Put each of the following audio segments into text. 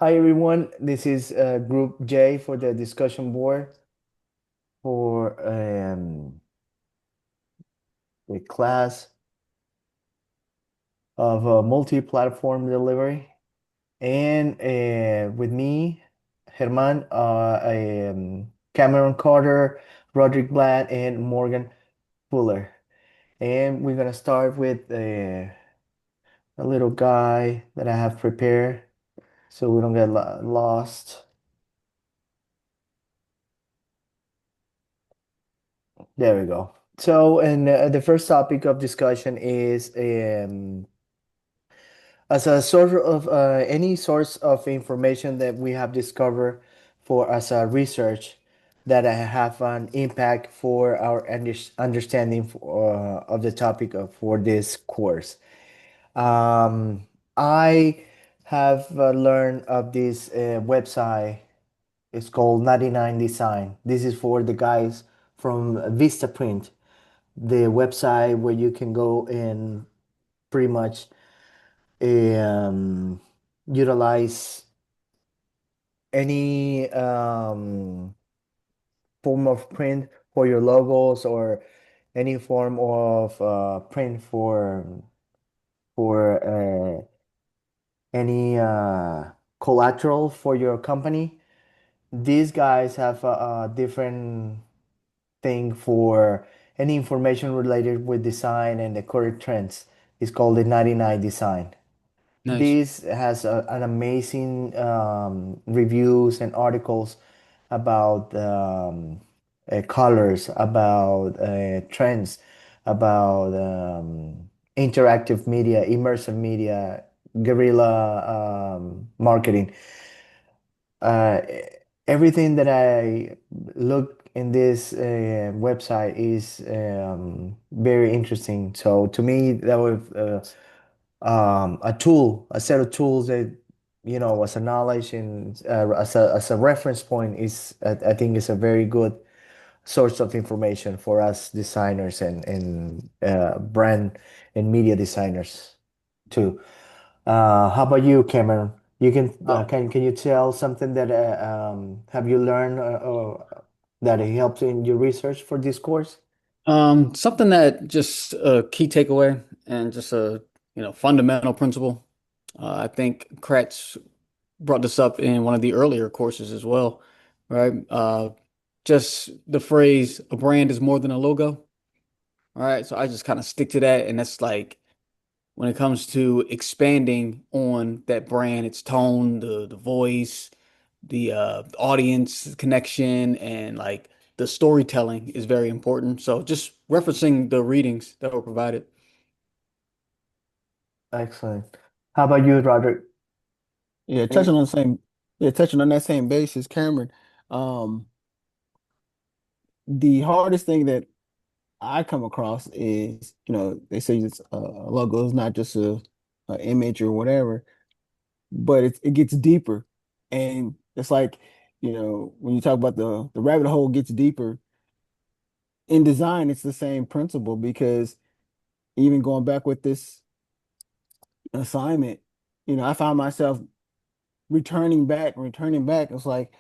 Hi everyone, this is Group J for the discussion board for the class of multi-platform delivery. And with me, Herman, Cameron Carter, Roderick Blatt, and Morgan Fuller. And we're gonna start with a little guy that I have prepared so we don't get lost. There we go. So, and the first topic of discussion is as a sort of any source of information that we have discovered for as a research that have an impact for our understanding of the topic for this course. Um, I have learned of this website. It's called 99 Design. This is for the guys from Vistaprint, the website where you can go and pretty much um, utilize any form of print for your logos or any form of print for any collateral for your company. These guys have a different thing for any information related with design and the current trends. It's called the 99 Design. Nice. This has an amazing reviews and articles about colors, about trends, about interactive media, immersive media, guerrilla marketing. Uh, Everything that I look in this website is very interesting. So to me, that was a tool, a set of tools that as a knowledge and as a reference point is I think is a very good source of information for us designers and brand and media designers too. How about you, Cameron? You can you tell something that have you learned that helped in your research for this course? Something that just a key takeaway and just a fundamental principle. I think Kratz brought this up in one of the earlier courses as well, right? Just the phrase "a brand is more than a logo." All right, so I just kind of stick to that, and that's like when it comes to expanding on that brand, its tone, the voice, the audience connection, and like the storytelling is very important. So just referencing the readings that were provided. Excellent. How about you, Roderick? Yeah, Any- touching on that same basis, Cameron. Um, the hardest thing that I come across is, they say it's a logo is not just a image or whatever, but it gets deeper, and it's like, when you talk about the rabbit hole gets deeper in design, it's the same principle because even going back with this assignment, I found myself returning back. It's like,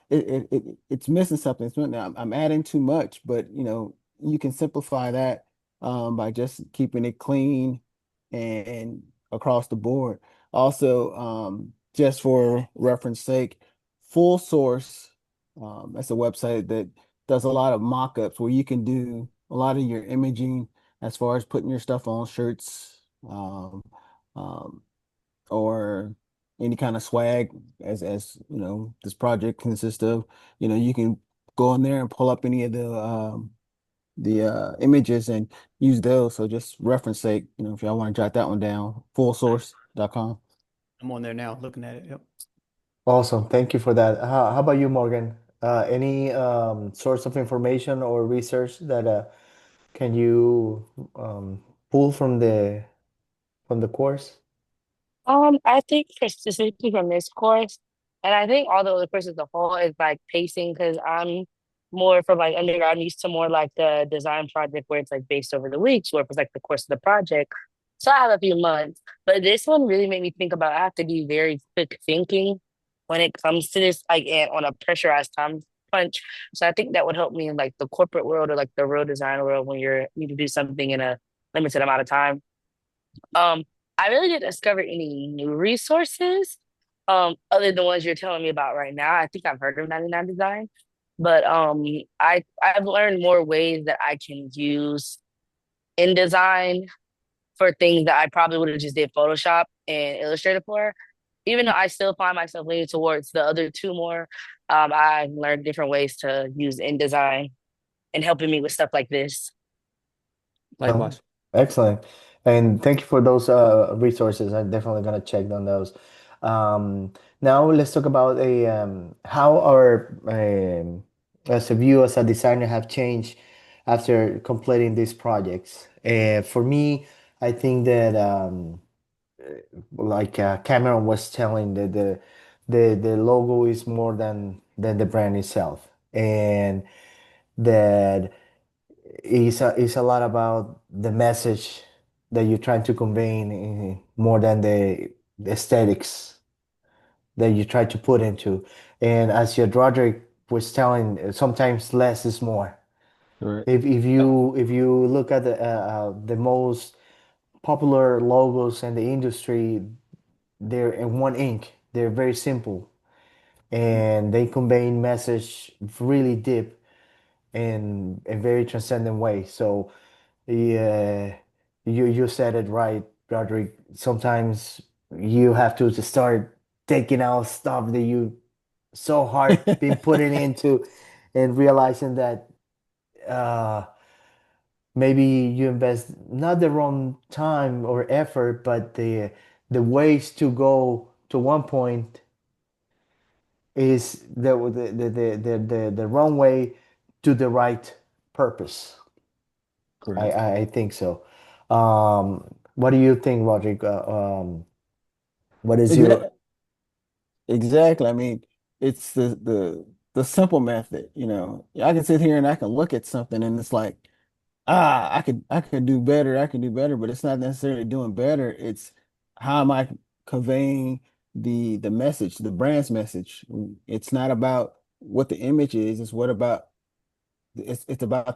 it's missing something. I'm adding too much, but you can simplify that by just keeping it clean and across the board. Also, just for reference sake, Full Source, that's a website that does a lot of mock-ups where you can do a lot of your imaging as far as putting your stuff on shirts. Um, or any kind of swag as this project consists of. You can go in there and pull up any of the images and use those. So just reference sake, if y'all want to jot that one down, fullsource.com. I'm on there now looking at it. Yep. Awesome. Thank you for that. How about you, Morgan? Any source of information or research that can you pull from the course? I think for specifically from this course, and I think all the other courses as a whole is like pacing because I'm more from like undergrad, I'm used to more like the design project where it's like based over the weeks, where it was like the course of the project. So I have a few months. But this one really made me think about I have to be very quick thinking when it comes to this, like and on a pressurized time punch. So I think that would help me in like the corporate world or like the real design world when you're need to do something in a limited amount of time. Um, I really didn't discover any new resources, other than the ones you're telling me about right now. I think I've heard of 99 Design, but I've learned more ways that I can use InDesign for things that I probably would have just did Photoshop and Illustrator for. Even though I still find myself leaning towards the other two more, I've learned different ways to use InDesign and helping me with stuff like this. Um, Likewise. Excellent. And thank you for those resources. I'm definitely gonna check on those. Now let's talk about how our as a view as a designer have changed after completing these projects. For me, I think that like Cameron was telling that the logo is more than the brand itself, and that is a lot about the message that you're trying to convey more than the aesthetics that you try to put into. And as your Roderick was telling, sometimes less is more. Correct. If you look at the most popular logos in the industry, they're in one ink. They're very simple and they convey message really deep in a very transcendent way. So yeah, you said it right, Roderick. Sometimes you have to just start taking out stuff that you so hard been putting into and realizing that uh maybe you invest not the wrong time or effort, but the ways to go to one point is the wrong way to the right purpose. Correct. I think so. What do you think, Roderick? What is your Exactly. Exactly. I mean, it's the simple method, you know. I can sit here and I can look at something and it's like, I could do better, I can do better, but it's not necessarily doing better. It's how am I conveying the message, the brand's message. It's not about what the image is, it's about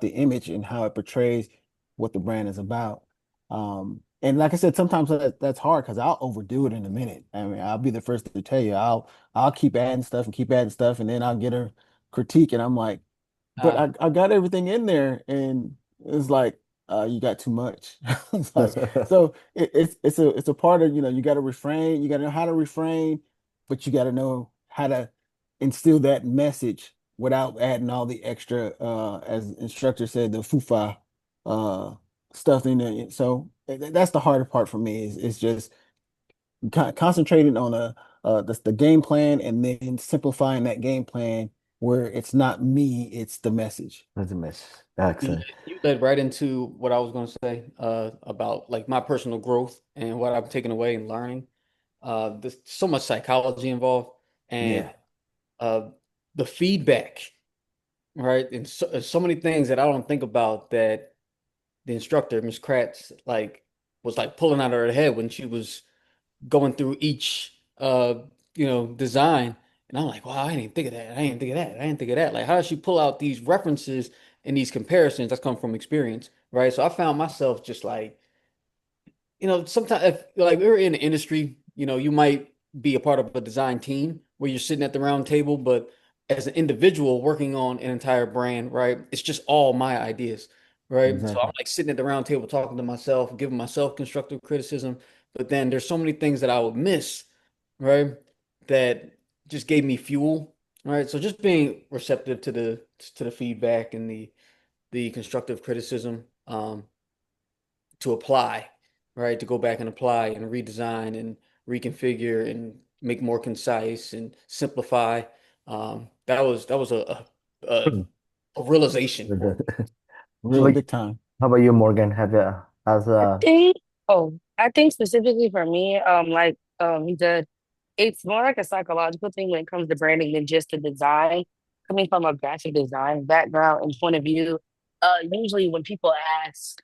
the image and how it portrays what the brand is about. And like I said, sometimes that's hard because I'll overdo it in a minute. I mean, I'll be the first to tell you, I'll keep adding stuff and keep adding stuff, and then I'll get a critique, and I'm like, but Uh, I got everything in there, and it's like, you got too much. It's like, so it's a part of, you got to refrain, you got to know how to refrain, but you got to know how to instill that message without adding all the extra, as instructor said, the fufa uh stuff in there. So that's the harder part for me is just concentrating on the game plan and then simplifying that game plan where it's not me, it's the message. That's a miss. you Excellent. you led right into what I was going to say about like my personal growth and what I've taken away and learning. There's so much psychology involved and Yeah. uh, the feedback, right? And so many things that I don't think about that the instructor, Miss Kratz, like was like pulling out of her head when she was going through each design. And I'm like, wow, I didn't even think of that. I didn't think of that. I didn't think of that. Like, how does she pull out these references and these comparisons that's come from experience, right? So I found myself just like, sometimes if like we're in the industry, you might be a part of a design team where you're sitting at the round table, but as an individual working on an entire brand, right? It's just all my ideas, right? So I'm Exactly. like sitting at the round table talking to myself, giving myself constructive criticism, but then there's so many things that I would miss, right? That just gave me fuel, right? So just being receptive to the feedback and the constructive criticism. To apply, right? To go back and apply and redesign and reconfigure and make more concise and simplify. That was a, a realization for me. How Real about big time. how about you, Morgan? Have you as I think, I think specifically for me, like he said, it's more like a psychological thing when it comes to branding than just the design. Coming from a graphic design background and point of view, usually when people ask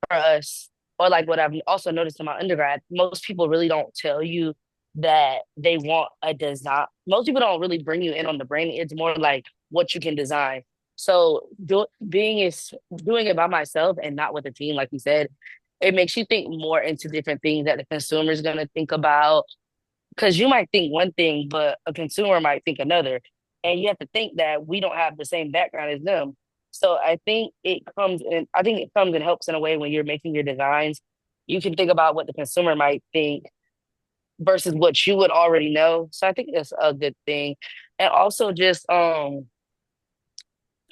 for us or like what I've also noticed in my undergrad, most people really don't tell you that they want a design. Most people don't really bring you in on the branding. It's more like what you can design. So doing it by myself and not with a team, like you said, it makes you think more into different things that the consumer is going to think about. Because you might think one thing, but a consumer might think another. And you have to think that we don't have the same background as them. So I think it comes and helps in a way when you're making your designs. You can think about what the consumer might think versus what you would already know. So I think that's a good thing. And also just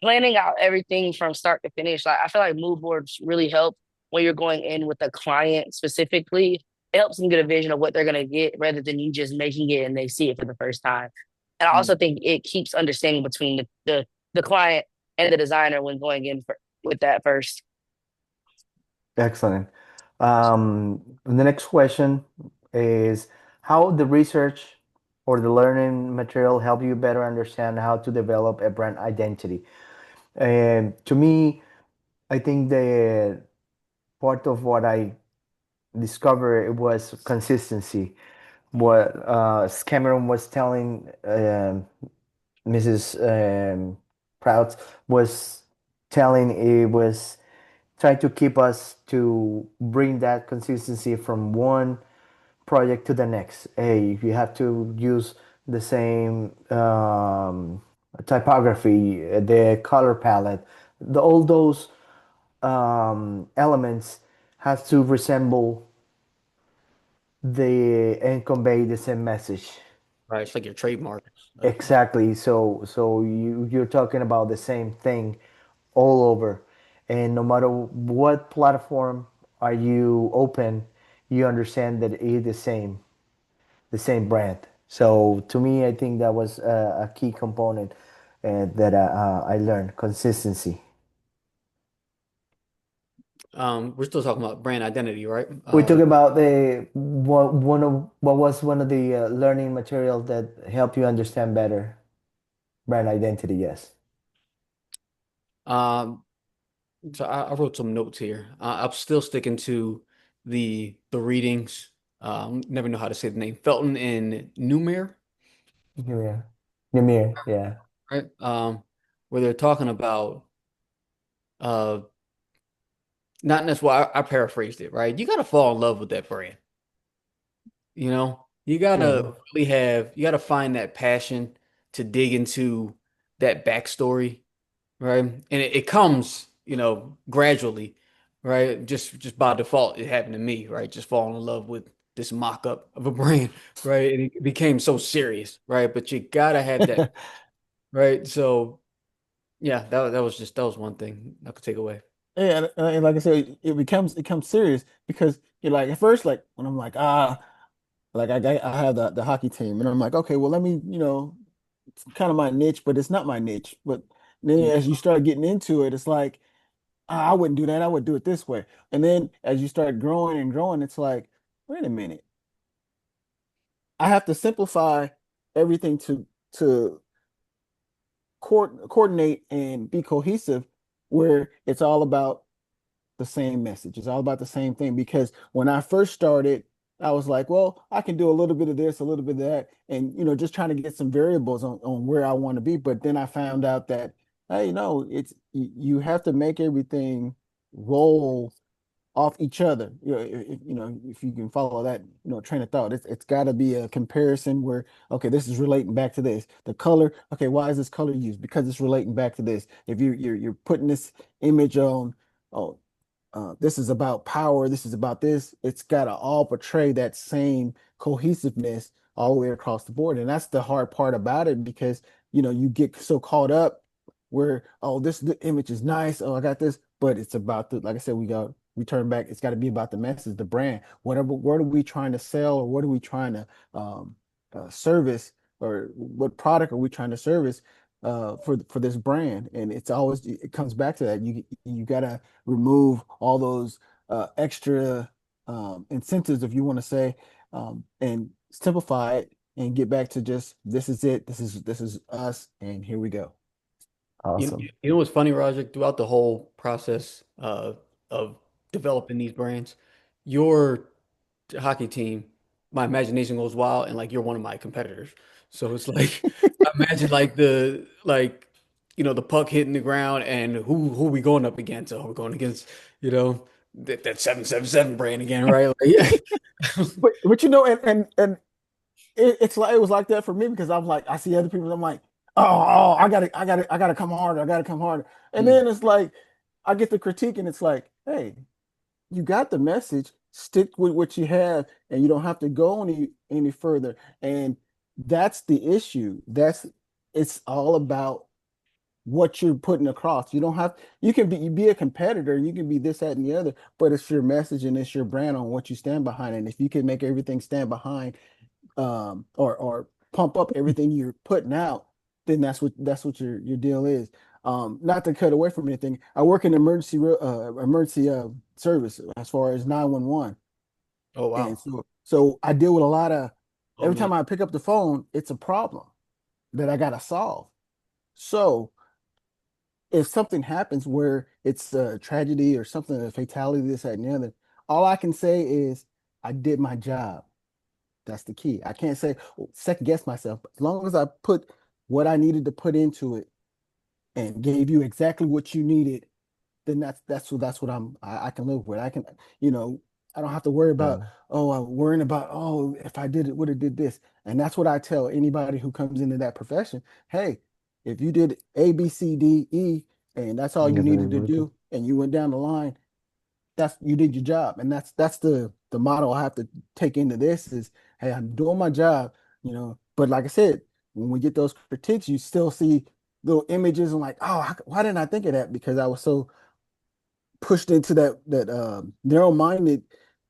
planning out everything from start to finish. Like I feel like mood boards really help when you're going in with a client specifically. It helps them get a vision of what they're gonna get rather than you just making it and they see it for the first time. And I also think it keeps understanding between the client and the designer when going in with that first. Excellent. The next question is how the research or the learning material help you better understand how to develop a brand identity? And to me, I think the part of what I discovered was consistency. What Cameron was telling Mrs. Prout was telling it was try to keep us to bring that consistency from one project to the next. Hey, if you have to use the same typography, the color palette, all those elements have to resemble the and convey the same message. Right. It's like your trademark. Exactly. So you're talking about the same thing all over, and no matter what platform are you open, you understand that it's the same brand. So to me, I think that was a key component that I learned consistency. We're still talking about brand identity, right? We talk about the what was one of the learning materials that help you understand better brand identity. Yes. Um, so I wrote some notes here. I'm still sticking to the readings. Never know how to say the name. Felton and Newmere, Yeah. Ymir. Yeah. right? Where they're talking about uh not necessarily I paraphrased it, right? You gotta fall in love with that brand. You know, you Yeah. gotta really you gotta find that passion to dig into that backstory, right? And it comes, gradually, right? Just by default, it happened to me, right? Just falling in love with this mock-up of a brand, right? And it became so serious, right? But you gotta have that, right? So yeah, that was one thing I could take away. Yeah, and like I said, it becomes serious because you're like at first like when I'm like like I have the hockey team and I'm like okay well let me it's kind of my niche but it's not my niche but then Yeah. as you start getting into it it's like I wouldn't do that I would do it this way and then as you start growing and growing it's like wait a minute I have to simplify everything to coordinate and be cohesive where it's all about the same message. It's all about the same thing because when I first started, I was like, well, I can do a little bit of this, a little bit of that, and just trying to get some variables on where I want to be. But then I found out that, hey, no, you have to make everything roll off each other. If you can follow that, train of thought, it's got to be a comparison where, okay, this is relating back to this. The color, okay, why is this color used? Because it's relating back to this. If you're putting this image on, oh, this is about power, this is about this, it's got to all portray that same cohesiveness all the way across the board. And that's the hard part about it because, you get so caught up where, oh, the image is nice. Oh, I got this, but it's about like I said, we turn back. It's got to be about the message, the brand, whatever, what are we trying to sell or what are we trying to service or what product are we trying to service for this brand? And it comes back to that. You gotta remove all those extra incentives, if you want to say, and simplify it and get back to just this is it. This is us, and here we go. Awesome. You know what's funny, Roger? Throughout the whole process of developing these brands, your hockey team, my imagination goes wild, and like you're one of my competitors. So it's like I imagine like the puck hitting the ground, and who we going up against? Oh, we're going against that 777 brand again, right? Like, yeah. But and it's like it was like that for me because I'm like I see other people. I'm like, oh, I gotta come harder. I gotta come harder. And Mm. then it's like I get the critique, and it's like, hey, you got the message. Stick with what you have, and you don't have to go any further. And that's the issue. It's all about what you're putting across. You don't have you can be a competitor, you can be this, that, and the other, but it's your message and it's your brand on what you stand behind. And if you can make everything stand behind or pump up everything you're putting out, then that's what your deal is. Not to cut away from anything, I work in emergency service as far as 911, Oh and wow. so I deal with a lot of Oh every man. time I pick up the phone, it's a problem that I gotta solve. So if something happens where it's a tragedy or something, a fatality, this, that, and the other, all I can say is I did my job. That's the key. I can't say second guess myself. As long as I put what I needed to put into it and gave you exactly what you needed, then that's what I can live with. I can, you know, I don't have to worry about, Yeah. oh, I'm worrying about, oh, if I did it, would have did this. And that's what I tell anybody who comes into that profession. Hey, if you did A, B, C, D, E, and that's all you Get needed to availability. do, and you went down the line, that's you did your job. And that's the motto I have to take into this is, hey, I'm doing my job, But like I said, when we get those critiques, you still see little images and like, oh, why didn't I think of that? Because I was so pushed into that narrow-minded,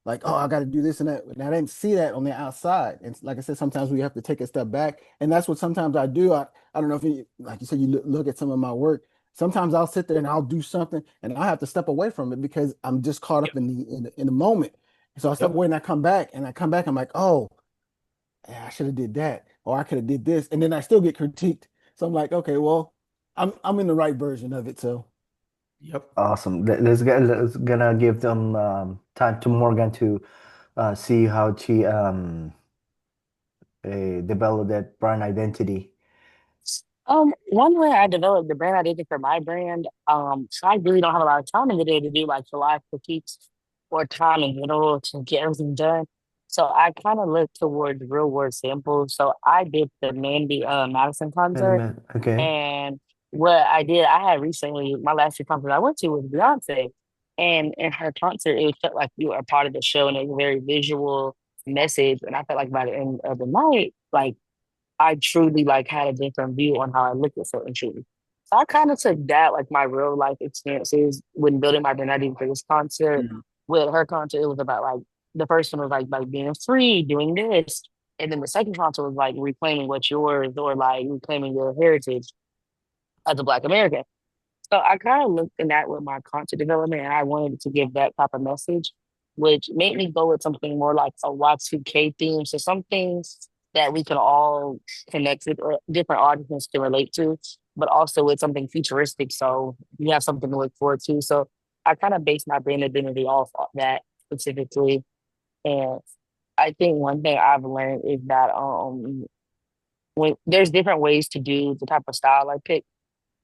like, oh, I got to do this and that. And I didn't see that on the outside. And like I said, sometimes we have to take a step back, and that's what sometimes I do. I don't know if you, like you said, you look at some of my work. Sometimes I'll sit there and I'll do something, and I have to step away from it because I'm just caught Yep. up in the moment. So I step Yep. away and I come back, I'm like, oh, yeah, I should have did that, or I could have did this, and then I still get critiqued. So I'm like, okay, well, I'm in the right version of it. So. Yep. Awesome. Let's gonna give them time to Morgan to see how she developed that brand identity. One way I developed the brand identity for my brand, so I really don't have a lot of time in the day to do like the live critiques or time in general to get everything done. So I kind of look towards real world samples. So I did the Mandy Madison concert, Okay. and what I did, I had recently my last two concerts I went to was Beyonce, and in her concert, it felt like you were a part of the show, and it was a very visual message. And I felt like by the end of the night, like I truly like had a different view on how I look at certain shoes. So I kind of took that like my real life experiences when building my identity for this concert. Mhm. With her concert, it was about like the first one was like being free, doing this. And then the second concert was like reclaiming what's yours or like reclaiming your heritage as a Black American. So I kind of looked in that with my content development, and I wanted to give that type of message, which made me go with something more like a Y2K theme. So some things that we can all connect with or different audiences can relate to, but also with something futuristic. So you have something to look forward to. So I kind of based my brand identity off of that specifically. And I think one thing I've learned is that when there's different ways to do the type of style I pick.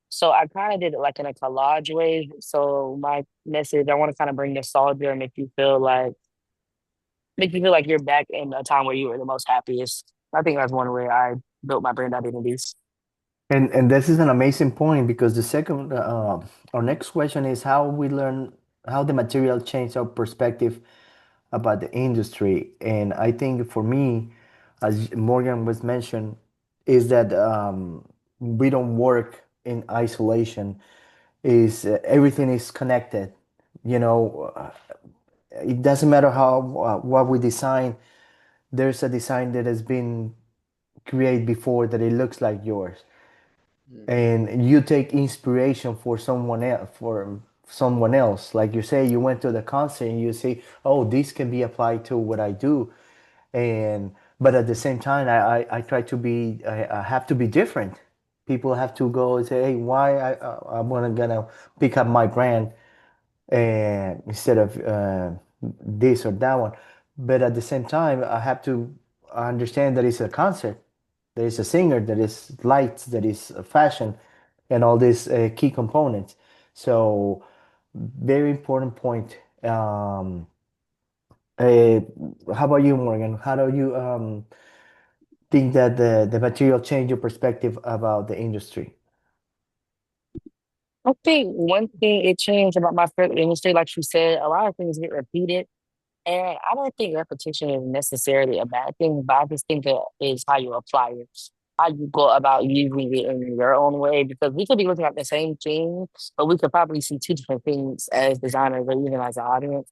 So I kind of did it like in a collage way. So my message, I want to kind of bring nostalgia and make you feel like you're back in a time where you were the most happiest. I think that's one way I built my brand identities. And this is an amazing point because the second our next question is how we learn how the material changed our perspective about the industry. And I think for me, as Morgan was mentioned, is that we don't work in isolation. Is everything is connected. You know, it doesn't matter how what we design. There's a design that has been created before that it looks like yours, Mhm. and you take inspiration for someone else. Like you say, you went to the concert and you say, "Oh, this can be applied to what I do," and but at the same time, I try to be I have to be different. People have to go and say, "Hey, why I'm gonna pick up my brand and instead of this or that one. But at the same time, I have to understand that it's a concert, there is a singer, there is lights, there is fashion, and all these key components. So, very important point. Uh, how about you, Morgan? How do you think that the material change your perspective about the industry? I think one thing it changed about my favorite industry, like you said, a lot of things get repeated. And I don't think repetition is necessarily a bad thing, but I just think that is how you apply it, how you go about using it in your own way. Because we could be looking at the same thing, but we could probably see two different things as designers or even as an audience.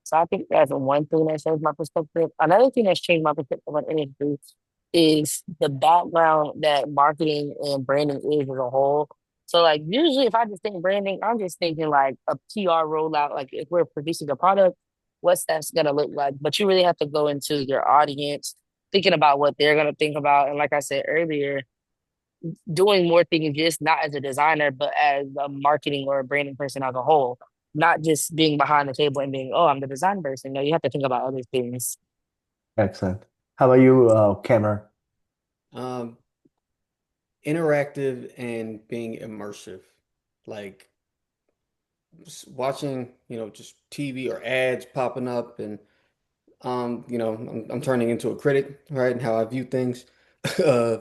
So I think that's one thing that changed my perspective. Another thing that's changed my perspective on industry is the background that marketing and branding is as a whole. So like usually if I just think branding, I'm just thinking like a PR rollout, like if we're producing a product what's that's gonna look like. But you really have to go into your audience, thinking about what they're gonna think about. And like I said earlier, doing more things just not as a designer, but as a marketing or a branding person as a whole. Not just being behind the table and being, oh, I'm the design person. No, you have to think about other things. Excellent. How about you, Cameron? Um, Interactive and being immersive, like watching, just TV or ads popping up, and I'm turning into a critic, right? And how I view things, uh,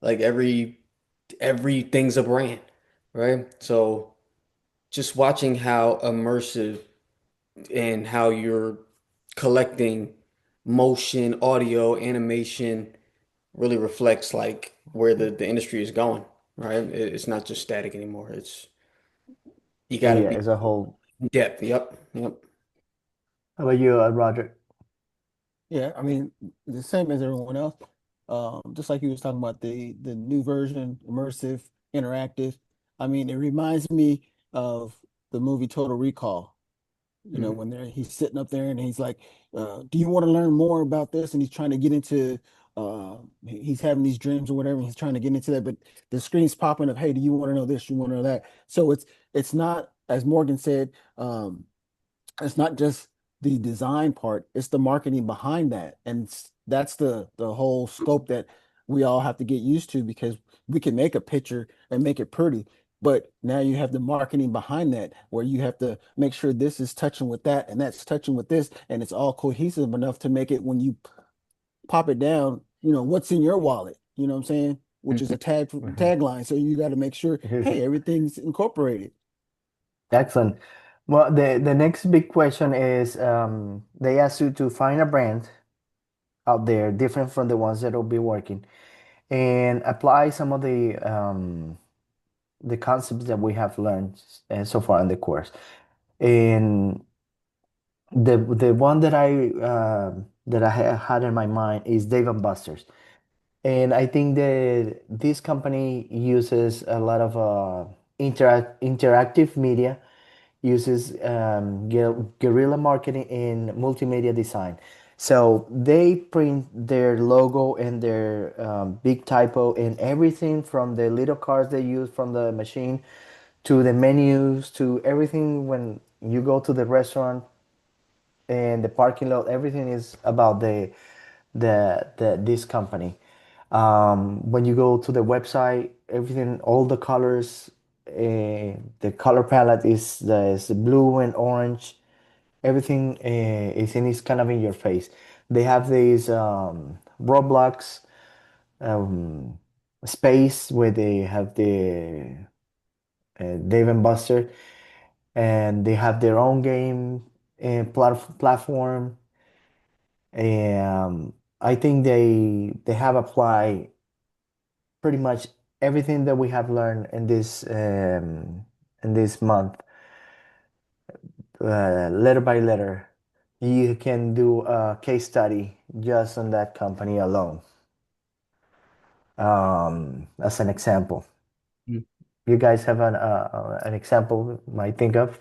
like everything's a brand, right? So just watching how immersive and how you're collecting motion, audio, animation really reflects like where the industry is going, right? It's not just static anymore. You got to Yeah, be as a whole. in depth. Yep, yep. How about you, Roger? Yeah, I mean, the same as everyone else. Just like you was talking about the new version, immersive, interactive. I mean, it reminds me of the movie Total Recall. You know, Mhm. when he's sitting up there and he's like, "Do you want to learn more about this?" And he's trying to get into, he's having these dreams or whatever. And he's trying to get into that, but the screen's popping up. Hey, do you want to know this? You want to know that? So it's not, as Morgan said. It's not just the design part, it's the marketing behind that. And that's the whole scope that we all have to get used to because we can make a picture and make it pretty. But now you have the marketing behind that where you have to make sure this is touching with that and that's touching with this, and it's all cohesive enough to make it when you pop it down, what's in your wallet, you know what I'm saying? Which is a Mhm. tagline. So you got to make sure, hey, everything's incorporated. Excellent. Well, the next big question is they ask you to find a brand out there different from the ones that will be working and apply some of the concepts that we have learned so far in the course. And the one that had in my mind is Dave and Buster's. And I think that this company uses a lot of interactive media, uses guerrilla marketing and multimedia design. So they print their logo and their big typo and everything from the little cards they use from the machine to the menus to everything when you go to the restaurant and the parking lot, everything is about the this company. When you go to the website, everything, all the colors, the color palette is blue and orange. Everything is kind of in your face. They have these Roblox um, space where they have the Dave and Buster, and they have their own game and platform. I think they have applied pretty much everything that we have learned in this month, letter by letter. You can do a case study just on that company alone, as an example. You guys have an example you might think of?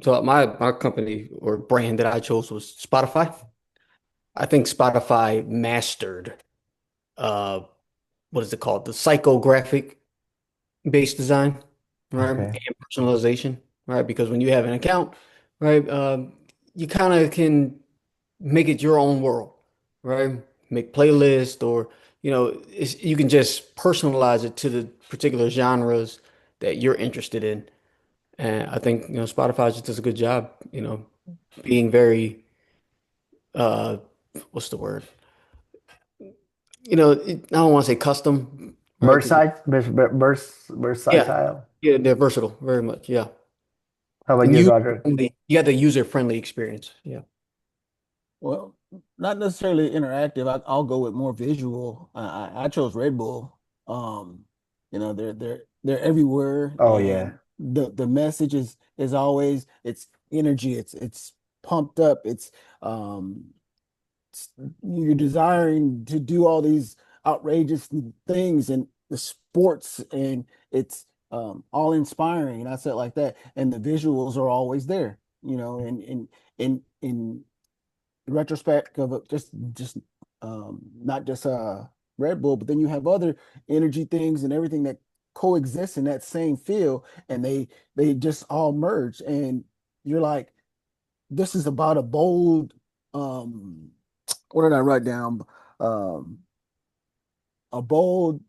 So my company or brand that I chose was Spotify. I think Spotify mastered uh what is it called? The psychographic based design, right? Okay. And personalization, right? Because when you have an account, right, you kind of can make it your own world, right? Make playlist or you can just personalize it to the particular genres that you're interested in. And I think Spotify just does a good job, being very uh what's the word? I don't want to say custom, right? Because yeah, Versatile. yeah, they're versatile very much. Yeah. How about And you, user Roger? friendly. You got the user friendly experience. Yeah. Well, not necessarily interactive. I'll go with more visual. I chose Red Bull. Um, they're everywhere, Oh yeah. and the message is always it's energy. It's pumped up. Um, you're desiring to do all these outrageous things and the sports, and it's all inspiring. And I said like that, and the visuals are always there. In retrospect of just not just Red Bull, but then you have other energy things and everything that coexist in that same field, and they just all merge, and you're like, this is about a bold what did I write down? Um, a bold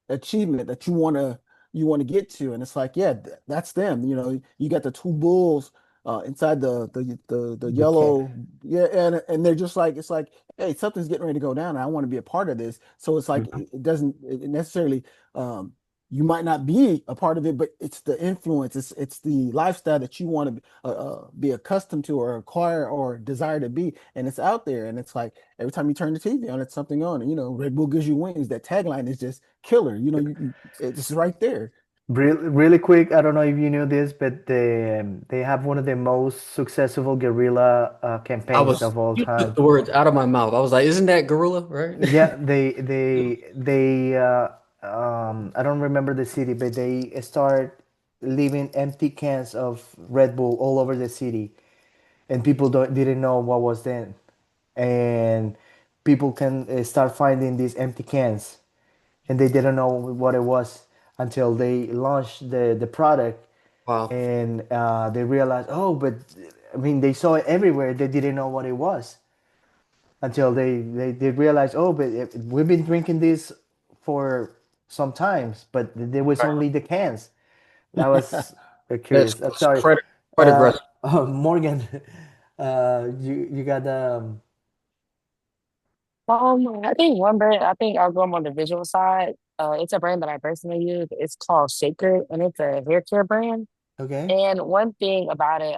achievement that you want to get to, and it's like, yeah, that's them. You got the two bulls inside the The cat. yellow, yeah, and they're just like, it's like, hey, something's getting ready to go down and I want to be a part of this. So it's like Mhm. it doesn't it necessarily, um you might not be a part of it, but it's the influence, it's the lifestyle that you want to be accustomed to or acquire or desire to be, and it's out there, and it's like every time you turn the TV on, it's something on. And, Red Bull gives you wings. That tagline is just killer. It's right there. Really quick, I don't know if you knew this, but they have one of the most successful guerrilla campaigns of all You took time. the words out of my mouth. I was like, isn't that gorilla, right? Yeah, I don't remember the city, but they start leaving empty cans of Red Bull all over the city, and people didn't know what was then, and people can start finding these empty cans, and they didn't know what it was until they launched the product, Wow. and they realized, oh, but I mean, they saw it everywhere. They didn't know what it was until they realized, oh, but we've been drinking this for some times, but there was only the cans. That was That's curious. I'm sorry, quite aggressive. Morgan. You got I think one brand, I think I'll go on the visual side. It's a brand that I personally use. It's called Shaker, and it's a hair care brand. okay. And one thing about it,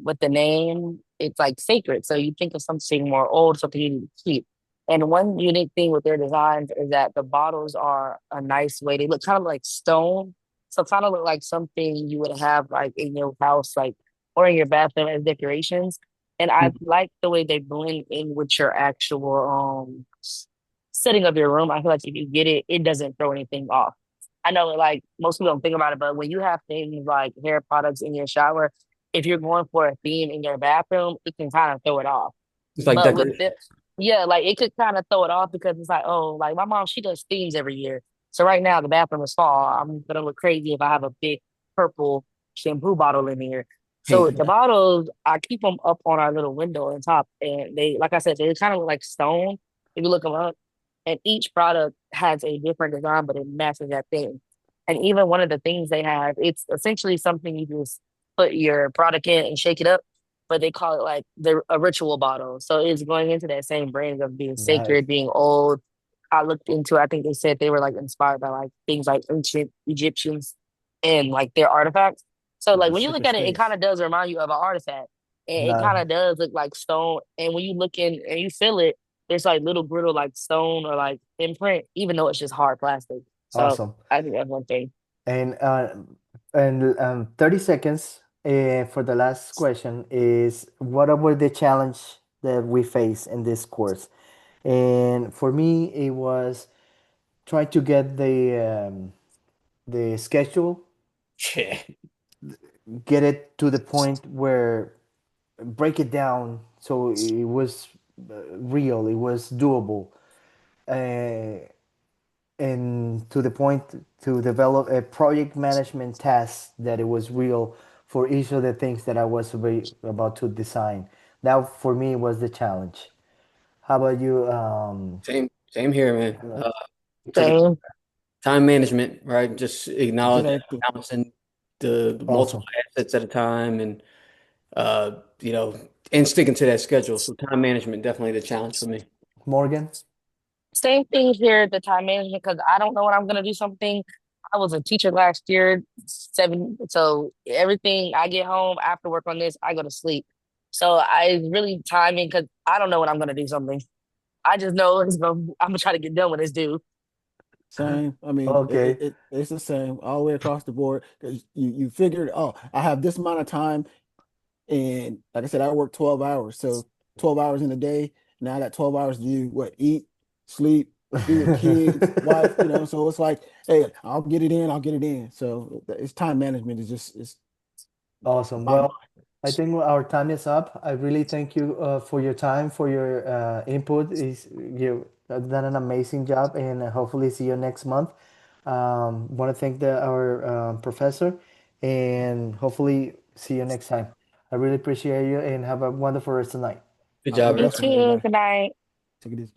with the name, it's like sacred. So you think of something more old, something you need to keep. And one unique thing with their designs is that the bottles are a nice way. They look kind of like stone. So kind of look like something you would have like in your house, like or in your bathroom as decorations. And I like the way they blend in with your actual setting of your room. I feel like if you get it, it doesn't throw anything off. I know like most people don't think about it, but when you have things like hair products in your shower, if you're going for a theme in your bathroom, it can kind of throw it off. It's like But with decoration. this, yeah, like it could kind of throw it off because it's like, oh, like my mom, she does themes every year. So right now the bathroom is fall. I'm gonna look crazy if I have a big purple shampoo bottle in here. So the bottles, I keep them up on our little window on top, and they, like I said, they kind of look like stone if you look them up. And each product has a different design, but it matches that thing. And even one of the things they have, it's essentially something you just put your product in and shake it up, but they call it like a ritual bottle. So it's going into that same brand of being Nice. sacred, being old. I looked into, I think they said they were like inspired by like things like ancient Egyptians and like their artifacts. So like The when you look sacred at it, it kind space. of does remind you of an artifact. And it kind Nice. of does look like stone. And when you look in and you feel it, there's like little brittle like stone or like imprint, even though it's just hard plastic. So Awesome. I think that's one thing. And 30 seconds for the last question is what were the challenge that we face in this course? And for me, it was trying to get the schedule, Yeah. get it to the point where break it down so it was real, it was doable, uh, and to the point to develop a project management task that it was real for each of the things that I was about to design. That for me was the challenge. How about you? Same here, man. So the Same. time management, right? Just acknowledging, Exactly. balancing the multiple Awesome. assets at a time, and uh, you know, and sticking to that schedule. So time management definitely the challenge for me. Morgan? Same thing here at the time management because I don't know when I'm gonna do something. I was a teacher last year, seven. So everything I get home after work on this, I go to sleep. So I really timing because I don't know when I'm gonna do something. I just know I'm gonna try to get done when it's due. Same. I mean, Okay. it's the same all the way across the board because you figured, oh, I have this amount of time, and like I said, I work 12 hours, so 12 hours in a day. Now I got 12 hours to do what? Eat, sleep, be with kids, wife. So it's like, hey, I'll get it in. I'll get it in. So it's time management is just it's Awesome. bottom Well, I think our time is up. I really thank you for your time, for your input. You have done an amazing job, and hopefully see you next month. Want to thank our professor, and hopefully see you next time. I really appreciate you, and have a wonderful rest of the night. Good line. All right, job, good You Erica. talking to too. everybody. Good night. Take it easy.